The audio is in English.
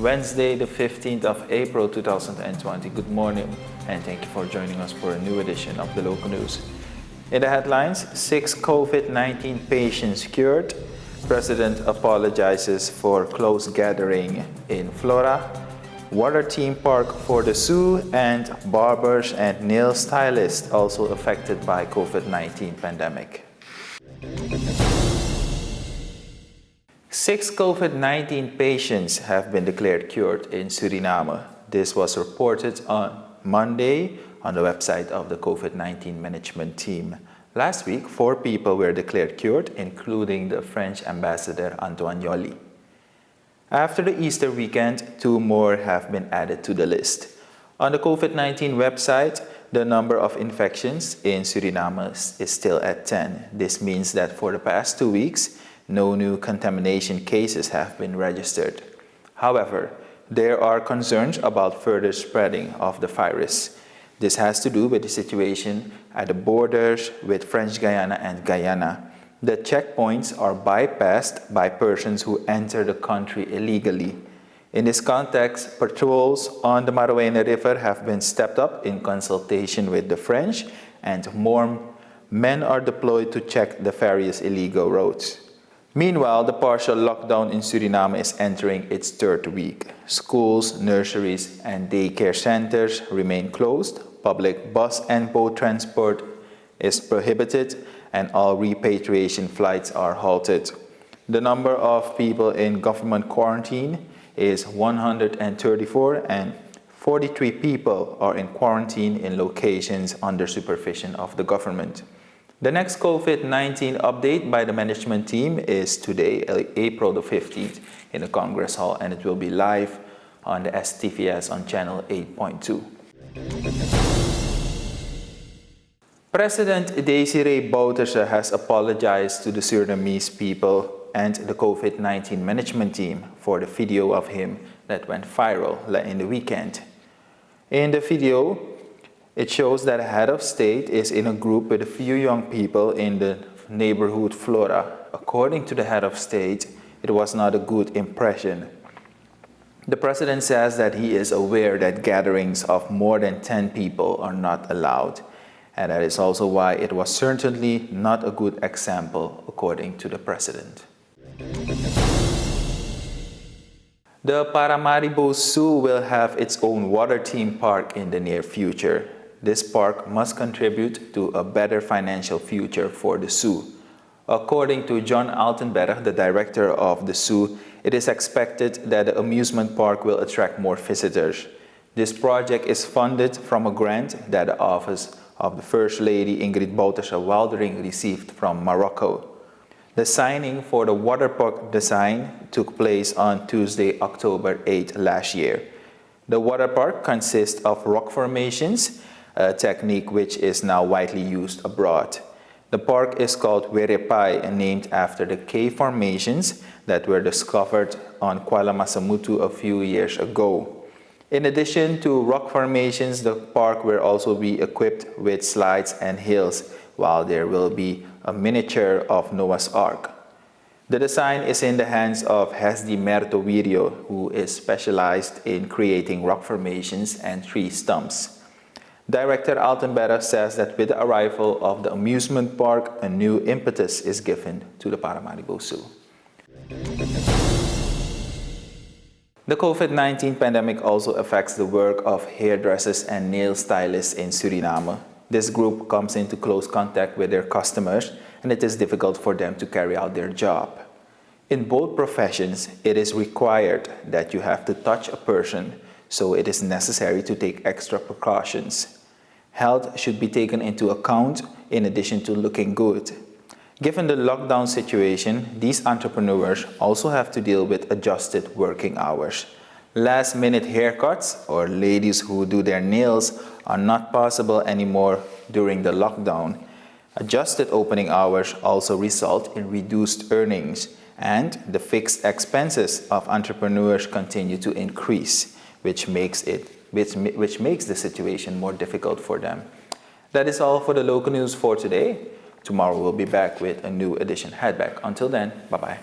Wednesday, the 15th of April 2020. Good morning, and thank you for joining us for a new edition of the local news. In the headlines, 6 COVID-19 patients cured. President apologizes for close gathering in Flora. Water theme park for the zoo, and barbers and nail stylists also affected by COVID-19 pandemic. 6 COVID-19 patients have been declared cured in Suriname. This was reported on Monday on the website of the COVID-19 management team. Last week, 4 people were declared cured, including the French ambassador Antoine Yoli. After the Easter weekend, 2 more have been added to the list. On the COVID-19 website, the number of infections in Suriname is still at 10. This means that for the past 2 weeks, no new contamination cases have been registered. However, there are concerns about further spreading of the virus. This has to do with the situation at the borders with French Guiana and Guyana. The checkpoints are bypassed by persons who enter the country illegally. In this context, patrols on the Maroena River have been stepped up in consultation with the French, and more men are deployed to check the various illegal roads. Meanwhile, the partial lockdown in Suriname is entering its 3rd week. Schools, nurseries, and daycare centers remain closed. Public bus and boat transport is prohibited, and all repatriation flights are halted. The number of people in government quarantine is 134, and 43 people are in quarantine in locations under supervision of the government. The next COVID-19 update by the management team is today, April the 15th, in the Congress Hall, and it will be live on the STVS on channel 8.2. President Desiree Bouterse has apologized to the Surinamese people and the COVID-19 management team for the video of him that went viral in the weekend. In the video, it shows that a head of state is in a group with a few young people in the neighborhood Flora. According to the head of state, it was not a good impression. The president says that he is aware that gatherings of more than 10 people are not allowed, and that is also why it was certainly not a good example, according to the president. The Parramatta Zoo will have its own water theme park in the near future. This park must contribute to a better financial future for the zoo. According to John Altenberg, the director of the zoo, it is expected that the amusement park will attract more visitors. This project is funded from a grant that the office of the First Lady Ingrid Bouterse Wildering received from Morocco. The signing for the water park design took place on Tuesday, October 8 last year. The water park consists of rock formations, a technique which is now widely used abroad. The park is called Werepai, named after the cave formations that were discovered on Kuala Masamutu a few years ago. In addition to rock formations, the park will also be equipped with slides and hills, while there will be a miniature of Noah's Ark. The design is in the hands of Hesdi Mertowirio, who is specialized in creating rock formations and tree stumps. Director Altenberg says that with the arrival of the amusement park, a new impetus is given to the Parramatta Zoo. The COVID-19 pandemic also affects the work of hairdressers and nail stylists in Suriname. This group comes into close contact with their customers, and it is difficult for them to carry out their job. In both professions, it is required that you have to touch a person, so it is necessary to take extra precautions. Health should be taken into account in addition to looking good. Given the lockdown situation, these entrepreneurs also have to deal with adjusted working hours. Last-minute haircuts or ladies who do their nails are not possible anymore during the lockdown. Adjusted opening hours also result in reduced earnings, and the fixed expenses of entrepreneurs continue to increase, which makes the situation more difficult for them. That is all for the local news for today. Tomorrow we'll be back with a new edition. Head back. Until then, bye-bye.